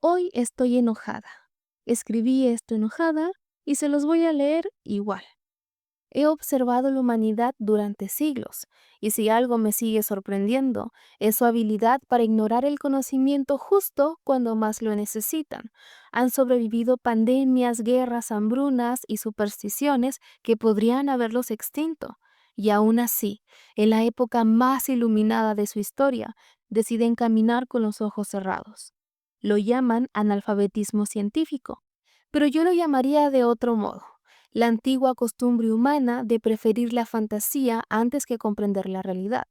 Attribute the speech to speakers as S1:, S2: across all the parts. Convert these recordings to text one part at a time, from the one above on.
S1: Hoy estoy enojada. Escribí esto enojada y se los voy a leer igual. He observado la humanidad durante siglos, y si algo me sigue sorprendiendo, es su habilidad para ignorar el conocimiento justo cuando más lo necesitan. Han sobrevivido pandemias, guerras, hambrunas y supersticiones que podrían haberlos extinto. Y aún así, en la época más iluminada de su historia, deciden caminar con los ojos cerrados. Lo llaman analfabetismo científico, pero yo lo llamaría de otro modo: la antigua costumbre humana de preferir la fantasía antes que comprender la realidad.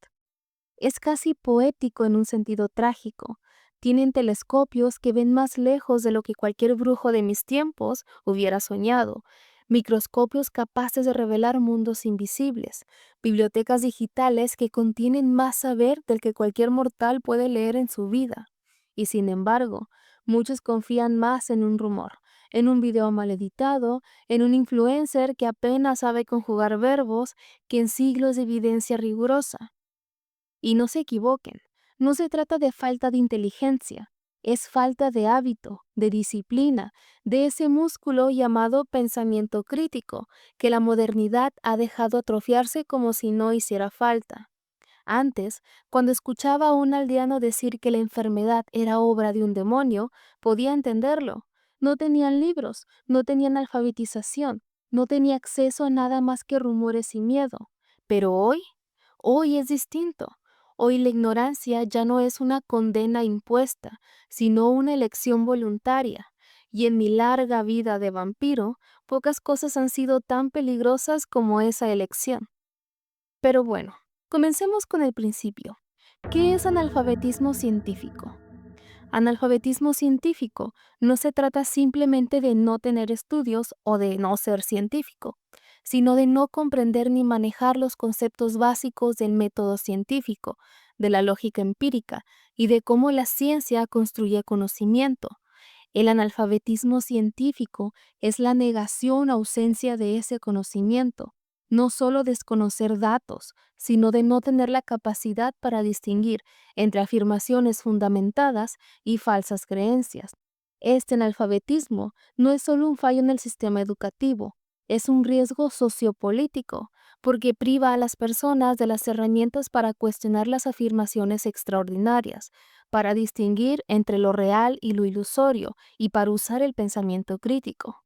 S1: Es casi poético en un sentido trágico. Tienen telescopios que ven más lejos de lo que cualquier brujo de mis tiempos hubiera soñado, microscopios capaces de revelar mundos invisibles, bibliotecas digitales que contienen más saber del que cualquier mortal puede leer en su vida. Y sin embargo, muchos confían más en un rumor, en un video mal editado, en un influencer que apenas sabe conjugar verbos, que en siglos de evidencia rigurosa. Y no se equivoquen, no se trata de falta de inteligencia, es falta de hábito, de disciplina, de ese músculo llamado pensamiento crítico, que la modernidad ha dejado atrofiarse como si no hiciera falta. Antes, cuando escuchaba a un aldeano decir que la enfermedad era obra de un demonio, podía entenderlo. No tenían libros, no tenían alfabetización, no tenía acceso a nada más que rumores y miedo. Pero hoy es distinto. Hoy la ignorancia ya no es una condena impuesta, sino una elección voluntaria. Y en mi larga vida de vampiro, pocas cosas han sido tan peligrosas como esa elección. Pero bueno, comencemos con el principio. ¿Qué es analfabetismo científico? Analfabetismo científico no se trata simplemente de no tener estudios o de no ser científico, sino de no comprender ni manejar los conceptos básicos del método científico, de la lógica empírica y de cómo la ciencia construye conocimiento. El analfabetismo científico es la negación o ausencia de ese conocimiento, no solo desconocer datos, sino de no tener la capacidad para distinguir entre afirmaciones fundamentadas y falsas creencias. Este analfabetismo no es solo un fallo en el sistema educativo, es un riesgo sociopolítico, porque priva a las personas de las herramientas para cuestionar las afirmaciones extraordinarias, para distinguir entre lo real y lo ilusorio, y para usar el pensamiento crítico.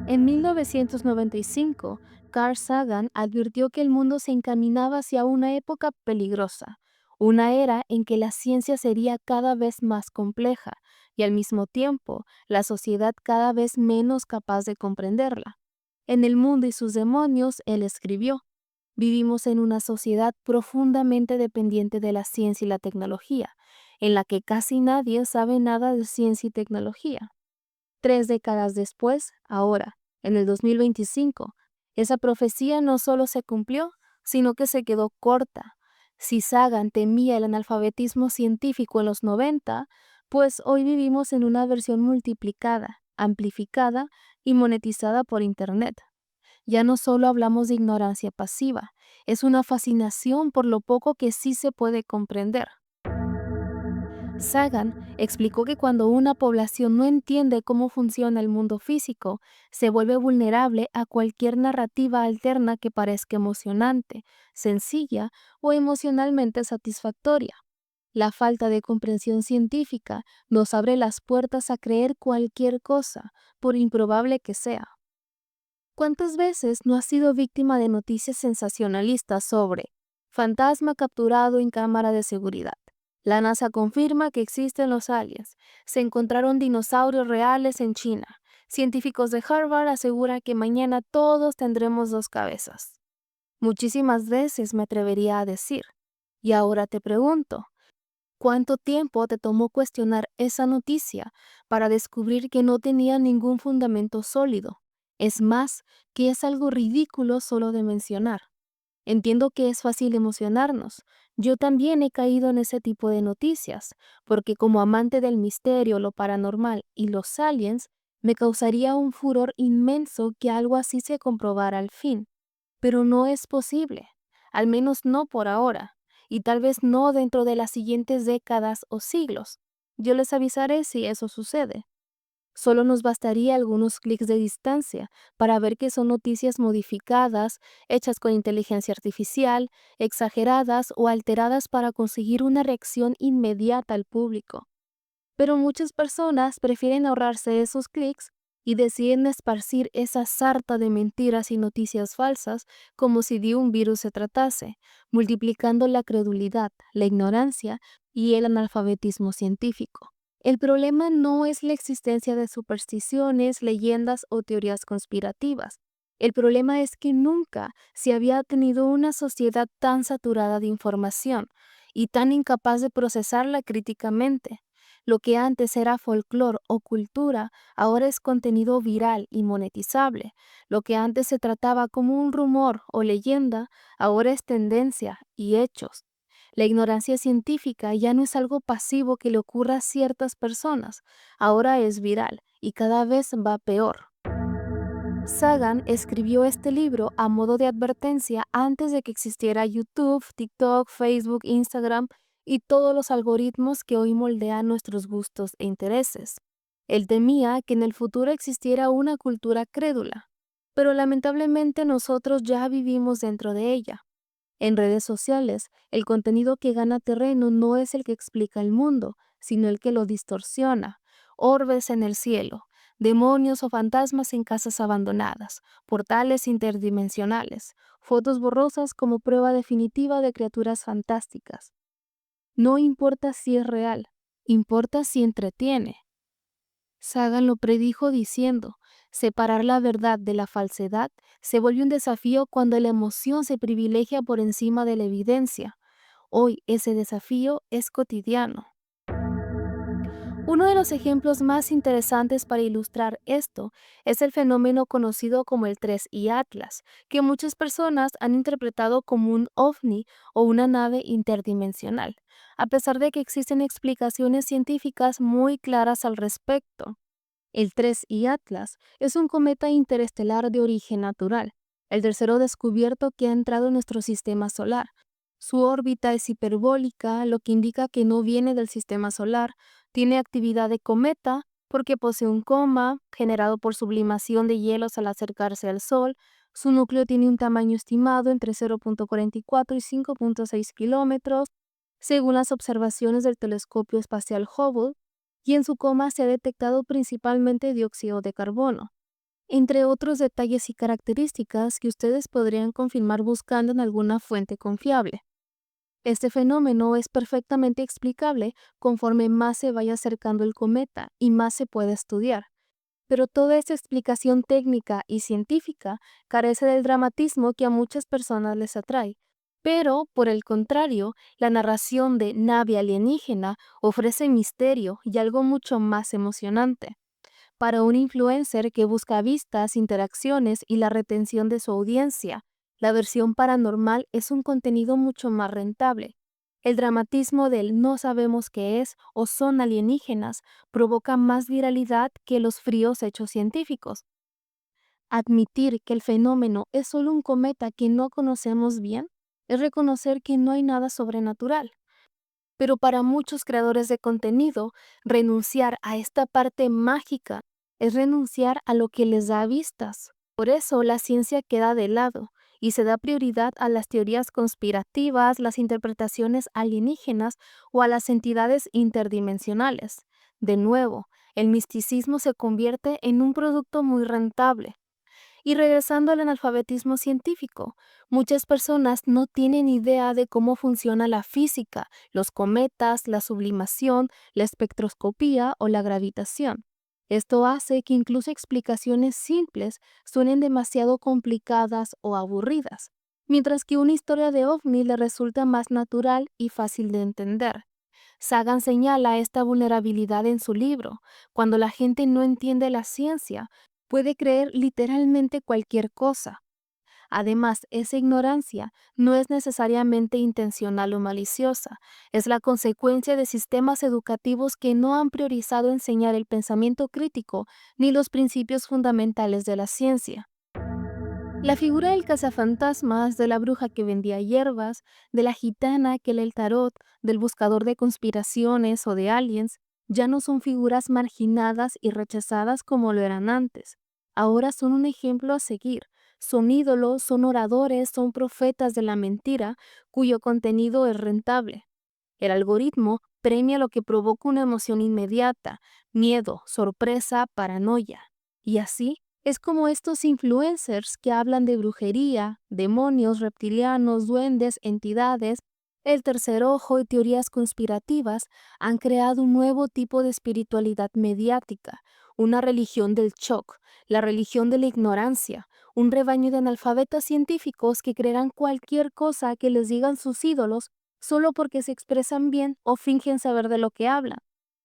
S1: En 1995, Carl Sagan advirtió que el mundo se encaminaba hacia una época peligrosa, una era en que la ciencia sería cada vez más compleja y al mismo tiempo la sociedad cada vez menos capaz de comprenderla. En El mundo y sus demonios, él escribió: vivimos en una sociedad profundamente dependiente de la ciencia y la tecnología, en la que casi nadie sabe nada de ciencia y tecnología. 3 décadas después, ahora, en el 2025, esa profecía no solo se cumplió, sino que se quedó corta. Si Sagan temía el analfabetismo científico en los 90, pues hoy vivimos en una versión multiplicada, amplificada y monetizada por Internet. Ya no solo hablamos de ignorancia pasiva, es una fascinación por lo poco que sí se puede comprender. Sagan explicó que cuando una población no entiende cómo funciona el mundo físico, se vuelve vulnerable a cualquier narrativa alterna que parezca emocionante, sencilla o emocionalmente satisfactoria. La falta de comprensión científica nos abre las puertas a creer cualquier cosa, por improbable que sea. ¿Cuántas veces no has sido víctima de noticias sensacionalistas sobre fantasma capturado en cámara de seguridad? La NASA confirma que existen los aliens. Se encontraron dinosaurios reales en China. Científicos de Harvard aseguran que mañana todos tendremos 2 cabezas. Muchísimas veces me atrevería a decir. Y ahora te pregunto, ¿cuánto tiempo te tomó cuestionar esa noticia para descubrir que no tenía ningún fundamento sólido? Es más, que es algo ridículo solo de mencionar. Entiendo que es fácil emocionarnos. Yo también he caído en ese tipo de noticias, porque como amante del misterio, lo paranormal y los aliens, me causaría un furor inmenso que algo así se comprobara al fin. Pero no es posible, al menos no por ahora, y tal vez no dentro de las siguientes décadas o siglos. Yo les avisaré si eso sucede. Solo nos bastaría algunos clics de distancia para ver que son noticias modificadas, hechas con inteligencia artificial, exageradas o alteradas para conseguir una reacción inmediata al público. Pero muchas personas prefieren ahorrarse esos clics y deciden esparcir esa sarta de mentiras y noticias falsas como si de un virus se tratase, multiplicando la credulidad, la ignorancia y el analfabetismo científico. El problema no es la existencia de supersticiones, leyendas o teorías conspirativas. El problema es que nunca se había tenido una sociedad tan saturada de información y tan incapaz de procesarla críticamente. Lo que antes era folclore o cultura, ahora es contenido viral y monetizable. Lo que antes se trataba como un rumor o leyenda, ahora es tendencia y hechos. La ignorancia científica ya no es algo pasivo que le ocurra a ciertas personas, ahora es viral y cada vez va peor. Sagan escribió este libro a modo de advertencia antes de que existiera YouTube, TikTok, Facebook, Instagram y todos los algoritmos que hoy moldean nuestros gustos e intereses. Él temía que en el futuro existiera una cultura crédula, pero lamentablemente nosotros ya vivimos dentro de ella. En redes sociales, el contenido que gana terreno no es el que explica el mundo, sino el que lo distorsiona. Orbes en el cielo, demonios o fantasmas en casas abandonadas, portales interdimensionales, fotos borrosas como prueba definitiva de criaturas fantásticas. No importa si es real, importa si entretiene. Sagan lo predijo diciendo, separar la verdad de la falsedad se vuelve un desafío cuando la emoción se privilegia por encima de la evidencia. Hoy ese desafío es cotidiano. Uno de los ejemplos más interesantes para ilustrar esto es el fenómeno conocido como el 3I Atlas, que muchas personas han interpretado como un ovni o una nave interdimensional, a pesar de que existen explicaciones científicas muy claras al respecto. El 3I Atlas es un cometa interestelar de origen natural, el tercero descubierto que ha entrado en nuestro sistema solar. Su órbita es hiperbólica, lo que indica que no viene del sistema solar, tiene actividad de cometa porque posee un coma generado por sublimación de hielos al acercarse al Sol. Su núcleo tiene un tamaño estimado entre 0.44 y 5.6 kilómetros, según las observaciones del telescopio espacial Hubble, y en su coma se ha detectado principalmente dióxido de carbono, entre otros detalles y características que ustedes podrían confirmar buscando en alguna fuente confiable. Este fenómeno es perfectamente explicable conforme más se vaya acercando el cometa y más se puede estudiar. Pero toda esta explicación técnica y científica carece del dramatismo que a muchas personas les atrae. Pero, por el contrario, la narración de nave alienígena ofrece misterio y algo mucho más emocionante. Para un influencer que busca vistas, interacciones y la retención de su audiencia, la versión paranormal es un contenido mucho más rentable. El dramatismo del no sabemos qué es o son alienígenas provoca más viralidad que los fríos hechos científicos. Admitir que el fenómeno es solo un cometa que no conocemos bien es reconocer que no hay nada sobrenatural. Pero para muchos creadores de contenido, renunciar a esta parte mágica es renunciar a lo que les da vistas. Por eso la ciencia queda de lado y se da prioridad a las teorías conspirativas, las interpretaciones alienígenas o a las entidades interdimensionales. De nuevo, el misticismo se convierte en un producto muy rentable. Y regresando al analfabetismo científico, muchas personas no tienen idea de cómo funciona la física, los cometas, la sublimación, la espectroscopía o la gravitación. Esto hace que incluso explicaciones simples suenen demasiado complicadas o aburridas, mientras que una historia de ovni le resulta más natural y fácil de entender. Sagan señala esta vulnerabilidad en su libro. Cuando la gente no entiende la ciencia, puede creer literalmente cualquier cosa. Además, esa ignorancia no es necesariamente intencional o maliciosa, es la consecuencia de sistemas educativos que no han priorizado enseñar el pensamiento crítico ni los principios fundamentales de la ciencia. La figura del cazafantasmas, de la bruja que vendía hierbas, de la gitana que lee el tarot, del buscador de conspiraciones o de aliens, Ya no son figuras marginadas y rechazadas como lo eran antes. Ahora son un ejemplo a seguir. Son ídolos, son oradores, son profetas de la mentira, cuyo contenido es rentable. El algoritmo premia lo que provoca una emoción inmediata: miedo, sorpresa, paranoia. Y así es como estos influencers que hablan de brujería, demonios, reptilianos, duendes, entidades, el tercer ojo y teorías conspirativas han creado un nuevo tipo de espiritualidad mediática, una religión del shock, la religión de la ignorancia, un rebaño de analfabetas científicos que creerán cualquier cosa que les digan sus ídolos solo porque se expresan bien o fingen saber de lo que hablan.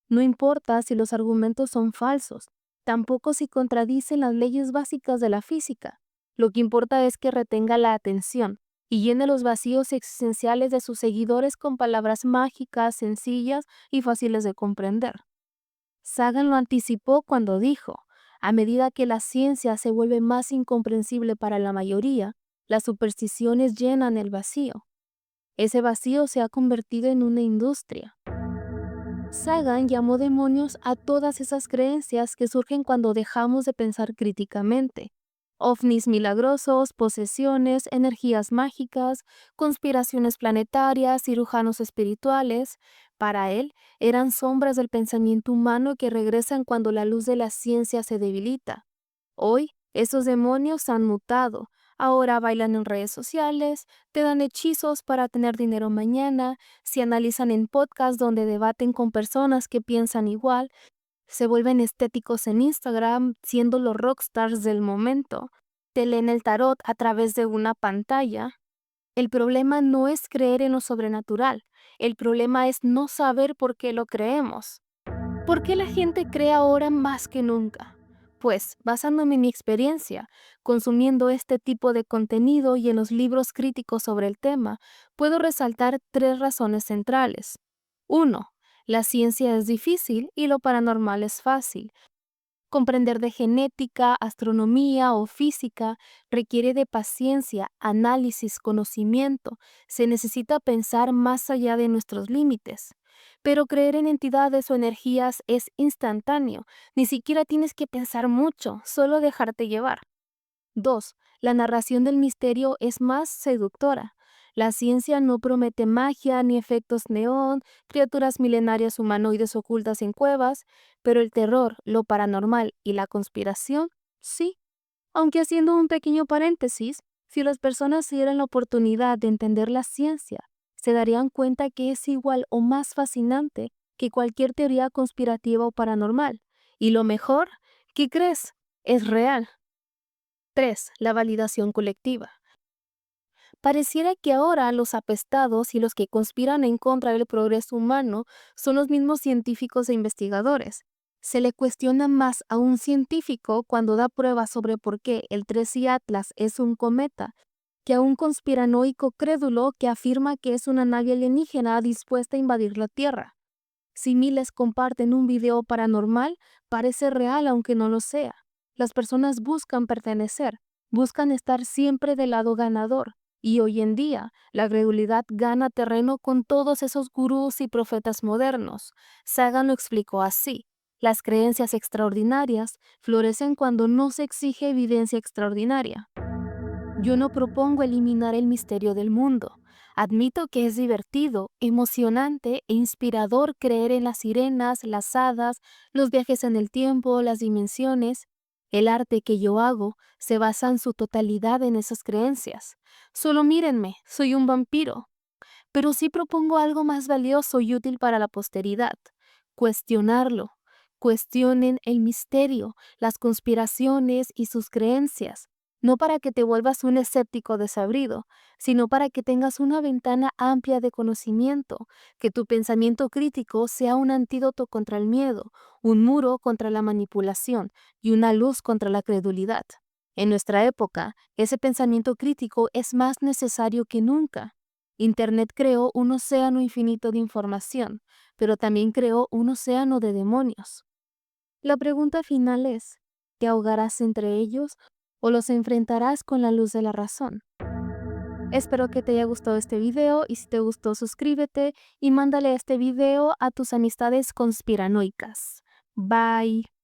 S1: No importa si los argumentos son falsos, tampoco si contradicen las leyes básicas de la física. Lo que importa es que retenga la atención y llene los vacíos existenciales de sus seguidores con palabras mágicas, sencillas y fáciles de comprender. Sagan lo anticipó cuando dijo: a medida que la ciencia se vuelve más incomprensible para la mayoría, las supersticiones llenan el vacío. Ese vacío se ha convertido en una industria. Sagan llamó demonios a todas esas creencias que surgen cuando dejamos de pensar críticamente. Ovnis milagrosos, posesiones, energías mágicas, conspiraciones planetarias, cirujanos espirituales. Para él, eran sombras del pensamiento humano que regresan cuando la luz de la ciencia se debilita. Hoy, esos demonios han mutado. Ahora bailan en redes sociales, te dan hechizos para tener dinero mañana, se analizan en podcasts donde debaten con personas que piensan igual, se vuelven estéticos en Instagram, siendo los rockstars del momento, te leen el tarot a través de una pantalla. El problema no es creer en lo sobrenatural, el problema es no saber por qué lo creemos. ¿Por qué la gente cree ahora más que nunca? Pues, basándome en mi experiencia, consumiendo este tipo de contenido y en los libros críticos sobre el tema, puedo resaltar 3 razones centrales. 1. La ciencia es difícil y lo paranormal es fácil. Comprender de genética, astronomía o física requiere de paciencia, análisis, conocimiento. Se necesita pensar más allá de nuestros límites. Pero creer en entidades o energías es instantáneo. Ni siquiera tienes que pensar mucho, solo dejarte llevar. 2. La narración del misterio es más seductora. La ciencia no promete magia ni efectos neón, criaturas milenarias humanoides ocultas en cuevas, pero el terror, lo paranormal y la conspiración, sí. Aunque haciendo un pequeño paréntesis, si las personas se dieran la oportunidad de entender la ciencia, se darían cuenta que es igual o más fascinante que cualquier teoría conspirativa o paranormal. Y lo mejor, ¿qué crees? Es real. 3. La validación colectiva. Pareciera que ahora los apestados y los que conspiran en contra del progreso humano son los mismos científicos e investigadores. Se le cuestiona más a un científico cuando da pruebas sobre por qué el 3i Atlas es un cometa que a un conspiranoico crédulo que afirma que es una nave alienígena dispuesta a invadir la Tierra. Si miles comparten un video paranormal, parece real aunque no lo sea. Las personas buscan pertenecer, buscan estar siempre del lado ganador. Y hoy en día, la credulidad gana terreno con todos esos gurús y profetas modernos. Sagan lo explicó así: las creencias extraordinarias florecen cuando no se exige evidencia extraordinaria. Yo no propongo eliminar el misterio del mundo. Admito que es divertido, emocionante e inspirador creer en las sirenas, las hadas, los viajes en el tiempo, las dimensiones. El arte que yo hago se basa en su totalidad en esas creencias. Solo mírenme, soy un vampiro. Pero sí propongo algo más valioso y útil para la posteridad: cuestionarlo. Cuestionen el misterio, las conspiraciones y sus creencias, no para que te vuelvas un escéptico desabrido, sino para que tengas una ventana amplia de conocimiento, que tu pensamiento crítico sea un antídoto contra el miedo, un muro contra la manipulación y una luz contra la credulidad. En nuestra época, ese pensamiento crítico es más necesario que nunca. Internet creó un océano infinito de información, pero también creó un océano de demonios. La pregunta final es: ¿te ahogarás entre ellos o los enfrentarás con la luz de la razón? Espero que te haya gustado este video y si te gustó suscríbete y mándale este video a tus amistades conspiranoicas. Bye.